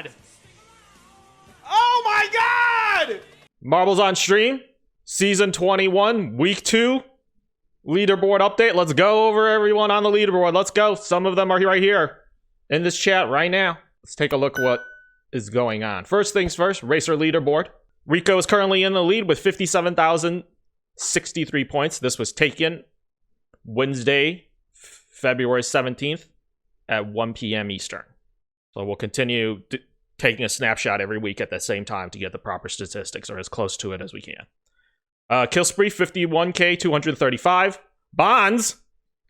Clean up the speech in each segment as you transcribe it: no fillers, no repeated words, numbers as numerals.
god! Oh my god! Marbles on Stream, Season 21, Week 2, Leaderboard update. Let's go over everyone on the leaderboard. Let's go. Some of them are right here in this chat right now. Let's take a look what is going on. First things first, Racer Leaderboard. Rico is currently in the lead with 57,063 points. This was taken Wednesday, February 17th at 1 p.m. Eastern. So we'll continue taking a snapshot every week at the same time to get the proper statistics, or as close to it as we can. Kill spree, 51k, 235. Bonds,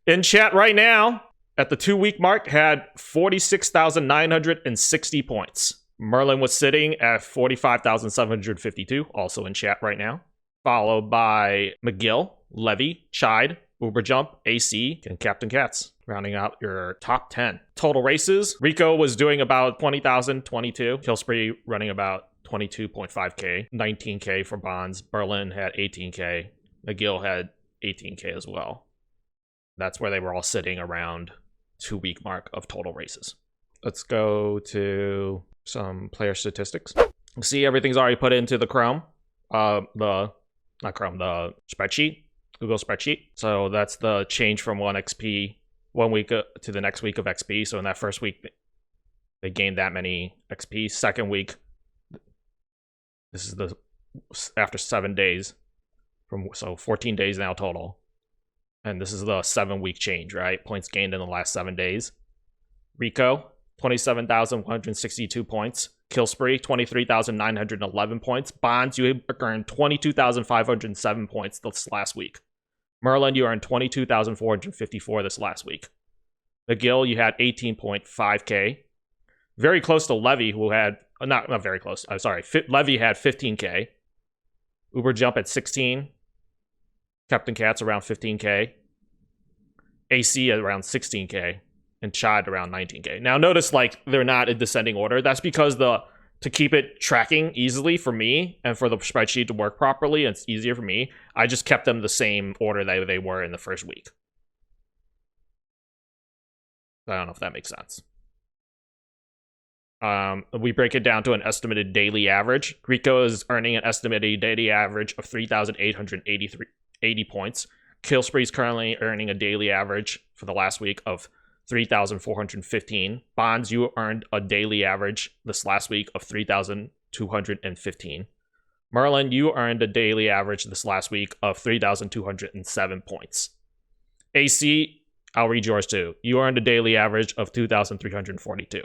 in chat right now, at the 2-week mark, had 46,960 points. Merlin was sitting at 45,752, also in chat right now. Followed by McGill, Levy, Chide, Uberjump, AC, and Captain Cats, rounding out your top 10. Total races, Rico was doing about 20,022. Kill spree running about 22.5k, 19k for Bonds. Berlin had 18k. McGill had 18k as well. That's where they were all sitting around 2-week mark of total races. Let's go to some player statistics. See, everything's already put into the Chrome. The spreadsheet, Google spreadsheet. So that's the change from 1 week to the next week of XP. So in that first week, they gained that many XP. Second week, this is after 7 days, so 14 days now total. And this is the 7-week change, right? Points gained in the last 7 days. Rico, 27,162 points. Kill spree, 23,911 points. Bonds, you earned 22,507 points this last week. Merlin, you earned 22,454 this last week. McGill, you had 18.5k. Very close to Levy, who had, not very close, I'm sorry. Levy had 15k. Uberjump at 16. Captain Cats around 15k. AC at around 16k. And Chad around 19k. Now notice, like, they're not in descending order. That's because to keep it tracking easily for me and for the spreadsheet to work properly, and it's easier for me, I just kept them the same order that they were in the first week. I don't know if that makes sense. We break it down to an estimated daily average. Rico is earning an estimated daily average of 3,880 points. Kill spree is currently earning a daily average for the last week of 3,415. Bonds, you earned a daily average this last week of 3,215. Merlin, you earned a daily average this last week of 3,207 points. AC, I'll read yours too. You earned a daily average of 2,342.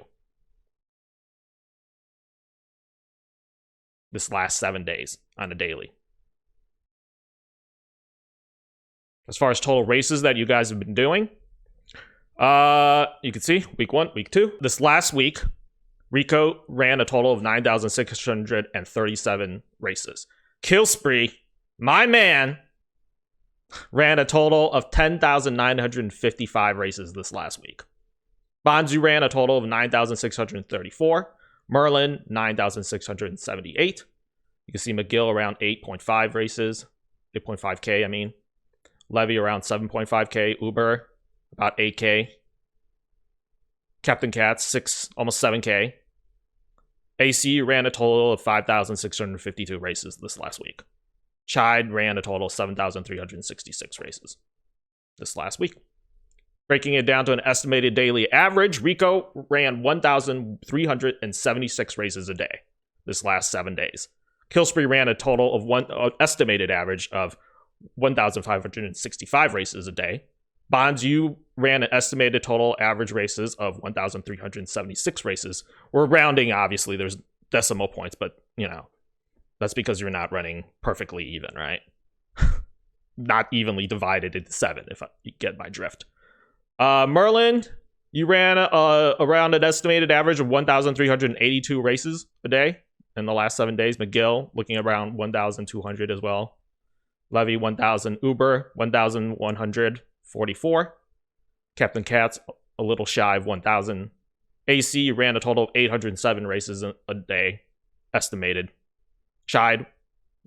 This last 7 days on a daily. As far as total races that you guys have been doing, you can see week 1, week 2. This last week, Rico ran a total of 9,637 races. Kill spree, my man, ran a total of 10,955 races this last week. Bonzu ran a total of 9,634. Merlin, 9,678. You can see McGill around 8.5 races. 8.5k, I mean. Levy around 7.5k. Uber, about 8k. Captain Cats, almost 7k. AC ran a total of 5,652 races this last week. Chide ran a total of 7,366 races this last week. Breaking it down to an estimated daily average, Rico ran 1,376 races a day this last 7 days. Kill spree ran a total of estimated average of 1,565 races a day. Bonds, you ran an estimated total average races of 1,376 races. We're rounding, obviously, there's decimal points, but, you know, that's because you're not running perfectly even, right? Not evenly divided into 7, if you get my drift. Merlin, you ran around an estimated average of 1,382 races a day in the last 7 days. McGill, looking around 1,200 as well. Levy, 1,000. Uber, 1,144. Captain Cats, a little shy of 1,000. AC ran a total of 807 races a day, estimated. Chide,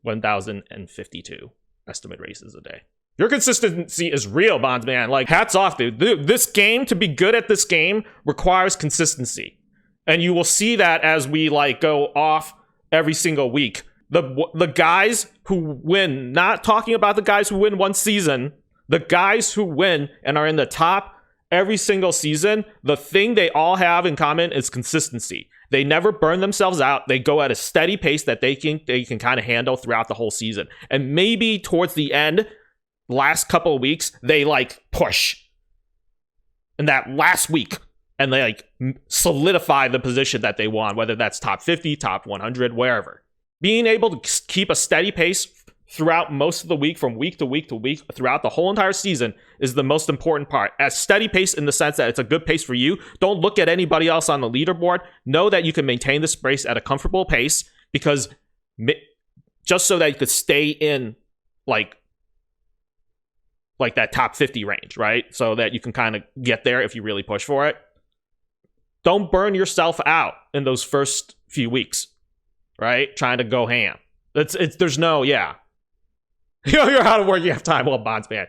1,052 estimate races a day. Your consistency is real, Bonds, man. Like, hats off, dude. This game, to be good at this game, requires consistency. And you will see that as we like go off every single week. The guys who win, not talking about the guys who win one season, the guys who win and are in the top every single season, the thing they all have in common is consistency. They never burn themselves out. They go at a steady pace that they can kind of handle throughout the whole season. And maybe towards the end, last couple of weeks, they like push in that last week and they like solidify the position that they want, whether that's top 50, top 100, wherever. Being able to keep a steady pace throughout most of the week, from week to week to week, throughout the whole entire season is the most important part. A steady pace in the sense that it's a good pace for you. Don't look at anybody else on the leaderboard. Know that you can maintain this pace at a comfortable pace, because just so that you could stay in like that top 50 range, right? So that you can kind of get there if you really push for it. Don't burn yourself out in those first few weeks, right? Trying to go ham. There's no, yeah. You're out of work, you have time. Well, Bonds, man.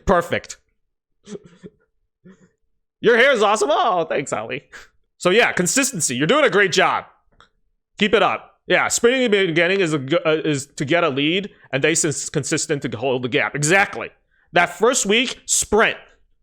Perfect. Your hair is awesome. Oh, thanks, Ali. So yeah, consistency. You're doing a great job. Keep it up. Yeah, sprinting in the beginning is to get a lead, and they consistent to hold the gap. Exactly. That first week, sprint.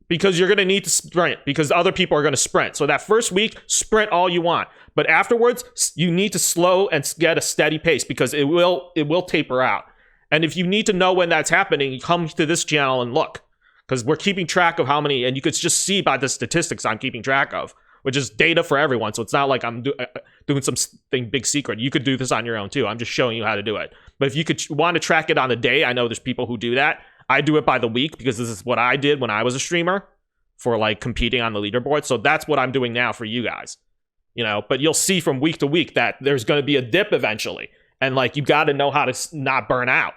Because you're going to need to sprint, because other people are going to sprint. So that first week, sprint all you want. But afterwards, you need to slow and get a steady pace, because it will taper out. And if you need to know when that's happening, come to this channel and look, because we're keeping track of how many, and you could just see by the statistics I'm keeping track of, which is data for everyone. So it's not like I'm doing something big secret. You could do this on your own too. I'm just showing you how to do it. But if you could want to track it on the day, I know there's people who do that. I do it by the week, because this is what I did when I was a streamer for like competing on the leaderboard. So that's what I'm doing now for you guys, but you'll see from week to week that there's going to be a dip eventually. And like, you got to know how to not burn out.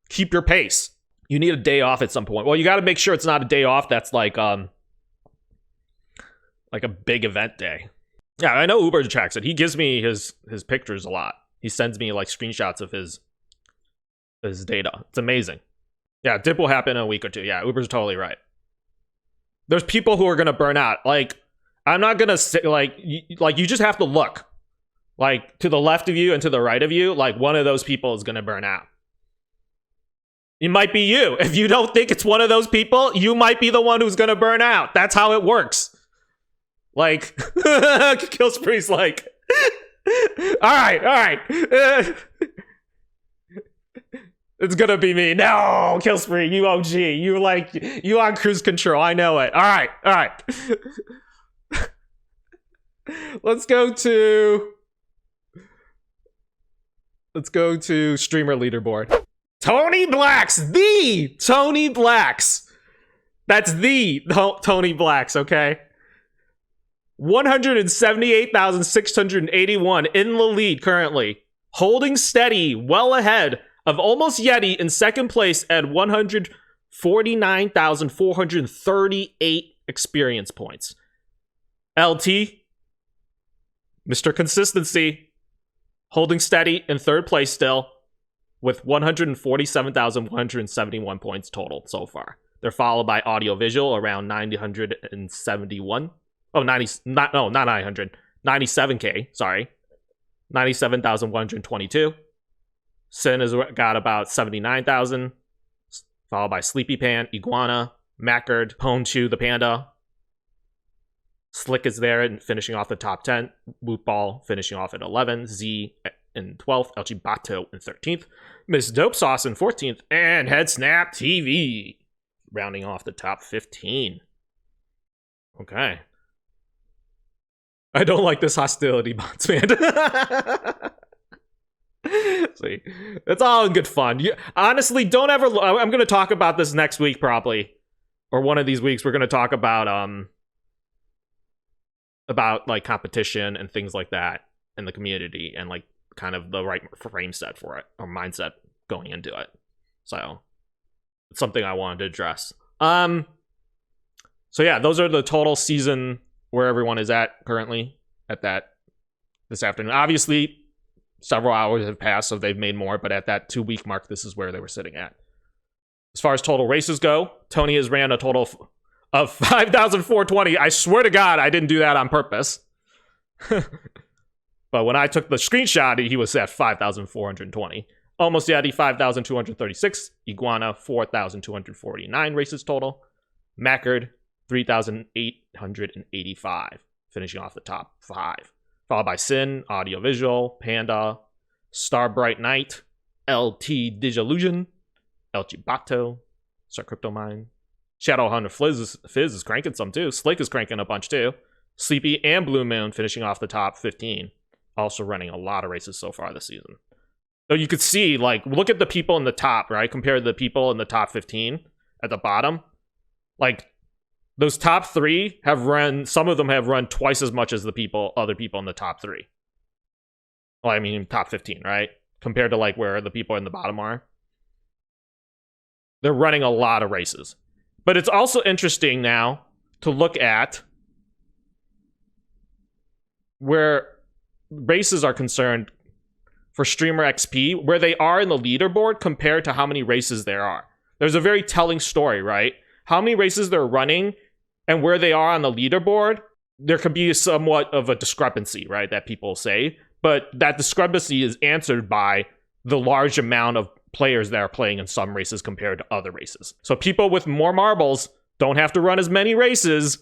Keep your pace. You need a day off at some point. Well, you got to make sure it's not a day off that's like a big event day. Yeah, I know Uber tracks it. He gives me his pictures a lot. He sends me like screenshots of his data. It's amazing. Yeah, dip will happen in a week or two. Yeah, Uber's totally right. There's people who are going to burn out. Like, I'm not going to say, you just have to look. Like, to the left of you and to the right of you, like, one of those people is going to burn out. It might be you. If you don't think it's one of those people, you might be the one who's going to burn out. That's how it works. Like, Killspree's like, all right. It's gonna be me. No, Killspree, you OG. You on cruise control. I know it. All right. Let's go to streamer leaderboard. Tony Blacks. That's the Tony Blacks, okay? 178,681 in the lead currently. Holding steady, well ahead of Almost Yeti in second place at 149,438 experience points. LT, Mr. Consistency, holding steady in third place still with 147,171 points total so far. They're followed by Audiovisual around 971. Oh, 97K, sorry. 97,122. Sin has got about 79,000, followed by Sleepy Pan, Iguana, Mackard, Ponchu the Panda. Slick is there and finishing off the top 10. Wootball finishing off at 11. Z in 12th. El Chibato in 13th. Miss Dope Sauce in 14th. And Head Snap TV rounding off the top 15. Okay. I don't like this hostility, Bonds, man. See, it's all in good fun. Honestly, don't ever. I'm going to talk about this next week, probably, or one of these weeks. We're going to talk about like competition and things like that in the community, and like kind of the right frame set for it or mindset going into it. So it's something I wanted to address. So yeah, those are the total season where everyone is at currently at that this afternoon. Obviously, several hours have passed, so they've made more, but at that 2-week mark, this is where they were sitting at. As far as total races go, Tony has ran a total of 5,420. I swear to God, I didn't do that on purpose. But when I took the screenshot, he was at 5,420. Almost Yeti, 5,236. Iguana, 4,249 races total. Mackard, 3,885. Finishing off the top 5. Followed by Sin, Audiovisual, Panda, Star Bright Knight, LT Digilusion, El Chibato, Star Crypto Mine, Shadowhunter Fizz is cranking some too. Slick is cranking a bunch too. Sleepy and Blue Moon finishing off the top 15. Also running a lot of races so far this season. So you could see, like, look at the people in the top, right? Compared to the people in the top 15 at the bottom. Like, those top 3 have run, some of them have run twice as much as the other people in the top 3. Well, I mean, top 15, right? Compared to, like, where the people in the bottom are. They're running a lot of races. But it's also interesting now to look at where races are concerned for Streamer XP, where they are in the leaderboard compared to how many races there are. There's a very telling story, right? How many races they're running and where they are on the leaderboard, there could be somewhat of a discrepancy, right, that people say. But that discrepancy is answered by the large amount of players that are playing in some races compared to other races. So people with more marbles don't have to run as many races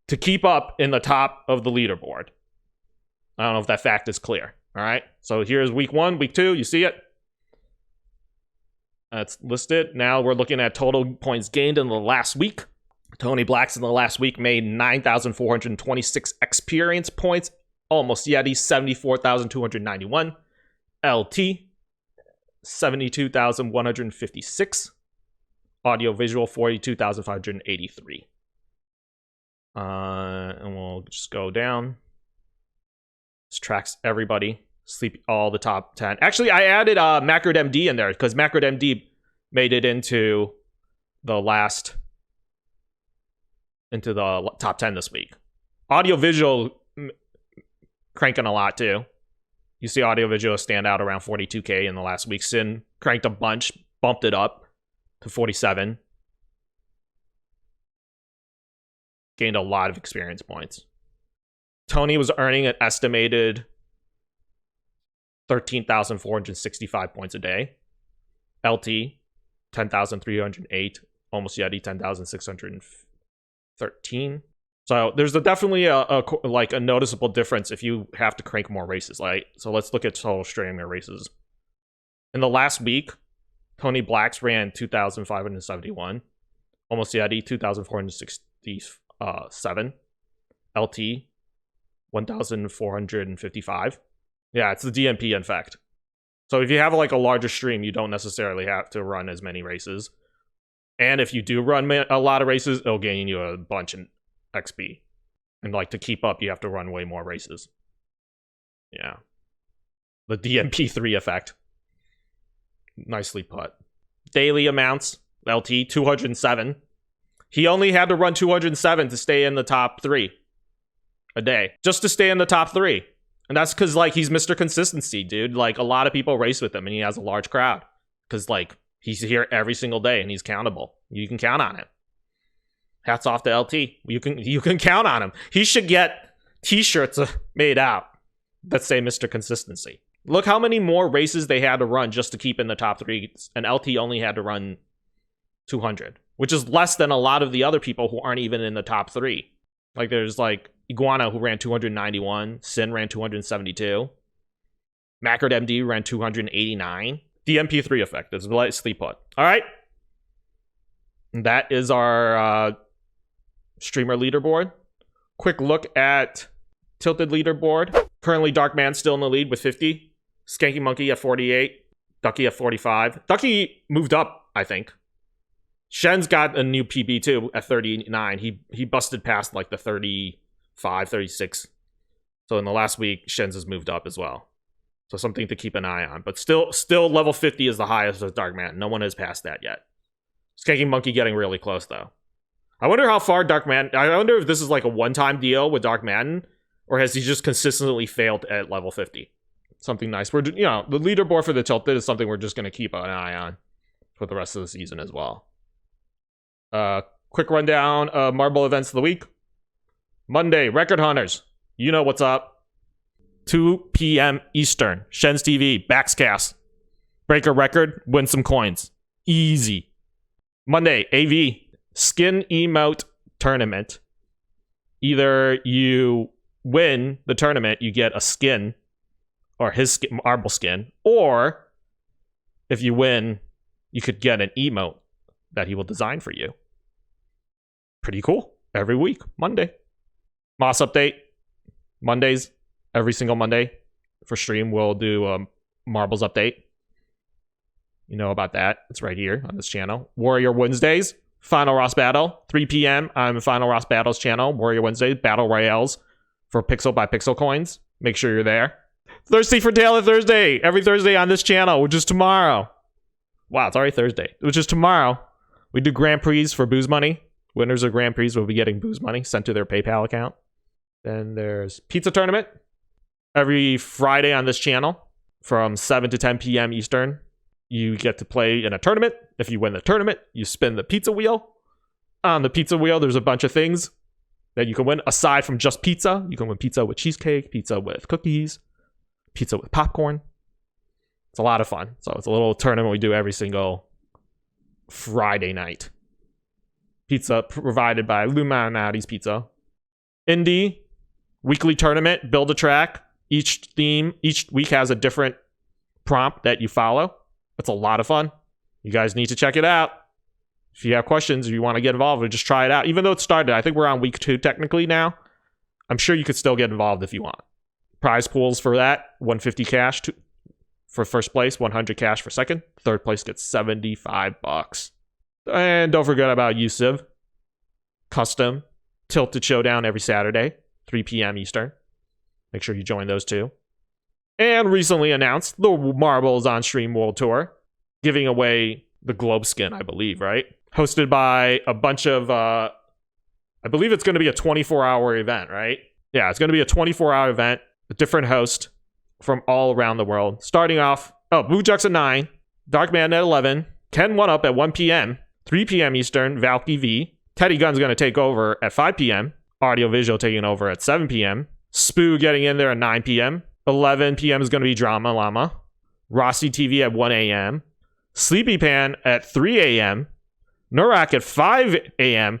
to keep up in the top of the leaderboard. I don't know if that fact is clear. All right. So here's week 1, week 2. You see it? That's listed. Now we're looking at total points gained in the last week. Tony Blacks in the last week made 9,426 experience points. Almost Yeti, 74,291. LT, 72,156. Audio Visual, 42,583. And we'll just go down. This tracks everybody. Sleep all the top 10. Actually, I added Mackard MD in there because Mackard MD made it into the top 10 this week. Audio Visual cranking a lot too. You see Audio Visual stand out around 42k in the last week. Sin cranked a bunch, bumped it up to 47. Gained a lot of experience points. Tony was earning an estimated 13,465 points a day. LT, 10,308. Almost Yeti, 10,613. So there's definitely a noticeable difference if you have to crank more races. Like, so let's look at total streamer races. In the last week, Tony Blacks ran 2,571. Almost Yeti, 2,467. LT, 1,455. Yeah, it's the DMP in fact. So if you have like a larger stream, you don't necessarily have to run as many races. And if you do run a lot of races, it'll gain you a bunch in XP. And like to keep up, you have to run way more races. Yeah. The DMP3 effect. Nicely put. Daily amounts. LT, 207. He only had to run 207 to stay in the top 3 a day. Just to stay in the top 3. And that's because, like, he's Mr. Consistency, dude. Like, a lot of people race with him, and he has a large crowd. Because, like, he's here every single day, and he's countable. You can count on him. Hats off to LT. You can count on him. He should get t-shirts made out that say Mr. Consistency. Look how many more races they had to run just to keep in the top 3, and LT only had to run 200, which is less than a lot of the other people who aren't even in the top 3. Like, there's, like, Iguana, who ran 291. Sin ran 272. Mackard MD ran 289. The MP3 effect is slightly put. All right. And that is our streamer leaderboard. Quick look at Tilted leaderboard. Currently, Dark Man still in the lead with 50. Skanky Monkey at 48. Ducky at 45. Ducky moved up, I think. Shen's got a new PB too at 39. He busted past like the 35, 36. So in the last week, Shen's has moved up as well. So something to keep an eye on. But still level 50 is the highest of Dark Man. No one has passed that yet. Skanky Monkey getting really close though. I wonder how far Dark Man. I wonder if this is like a one-time deal with Dark Madden, or has he just consistently failed at level 50? Something nice. We're the leaderboard for the Tilted is something we're just going to keep an eye on for the rest of the season as well. Quick rundown of Marble events of the week. Monday, Record Hunters. You know what's up. 2 p.m. Eastern. Shen's TV. Baxcast. Break a record. Win some coins. Easy. Monday, AV. Skin Emote Tournament. Either you win the tournament, you get a skin, or his skin, marble skin, or if you win, you could get an emote that he will design for you. Pretty cool. Every week, Monday. Moss update. Mondays, every single Monday for stream, we'll do a marbles update. You know about that. It's right here on this channel. Warrior Wednesdays. Final Ross Battle, 3 p.m. on Final Ross Battles channel. Warrior Wednesday, Battle Royales for pixel by pixel coins. Make sure you're there. Thirsty for Taylor Thursday, every Thursday on this channel, which is tomorrow. Wow, it's already Thursday, which is tomorrow. We do Grand Prix for booze money. Winners of Grand Prix will be getting booze money sent to their PayPal account. Then there's Pizza Tournament every Friday on this channel from 7 to 10 p.m. Eastern. You get to play in a tournament. If you win the tournament, you spin the pizza wheel. On the pizza wheel, there's a bunch of things that you can win aside from just pizza. You can win pizza with cheesecake, pizza with cookies, pizza with popcorn. It's a lot of fun. So it's a little tournament we do every single Friday night. Pizza provided by Luminati's Pizza. Indie, weekly tournament, build a track. Each week has a different prompt that you follow. It's a lot of fun. You guys need to check it out. If you have questions, if you want to get involved, or just try it out. Even though it started, I think we're on week 2 technically now. I'm sure you could still get involved if you want. Prize pools for that, 150 cash for first place, 100 cash for second. Third place gets $75. And don't forget about USIV. Custom Tilted Showdown every Saturday, 3 p.m. Eastern. Make sure you join those two. And recently announced the Marbles on Stream World Tour, giving away the globe skin, I believe, right? Hosted by a bunch of, I believe it's going to be a 24-hour event, right? Yeah, it's going to be a 24-hour event, a different host from all around the world. Starting off, Blue Jux at 9, Dark Man at 11, Ken 1-Up at 1 p.m., 3 p.m. Eastern, Valky V, Teddy Gun's going to take over at 5 p.m., Audio Visual taking over at 7 p.m., Spoo getting in there at 9 p.m., 11 p.m. is going to be Drama Llama. Rossi TV at 1 a.m. Sleepy Pan at 3 a.m. Nurak at 5 a.m.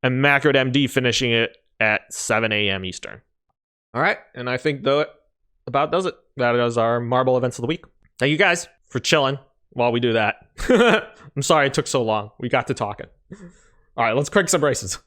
And Macard MD finishing it at 7 a.m. Eastern. All right. And I think that about does it. That is our Marble events of the week. Thank you guys for chilling while we do that. I'm sorry it took so long. We got to talking. All right. Let's crank some races.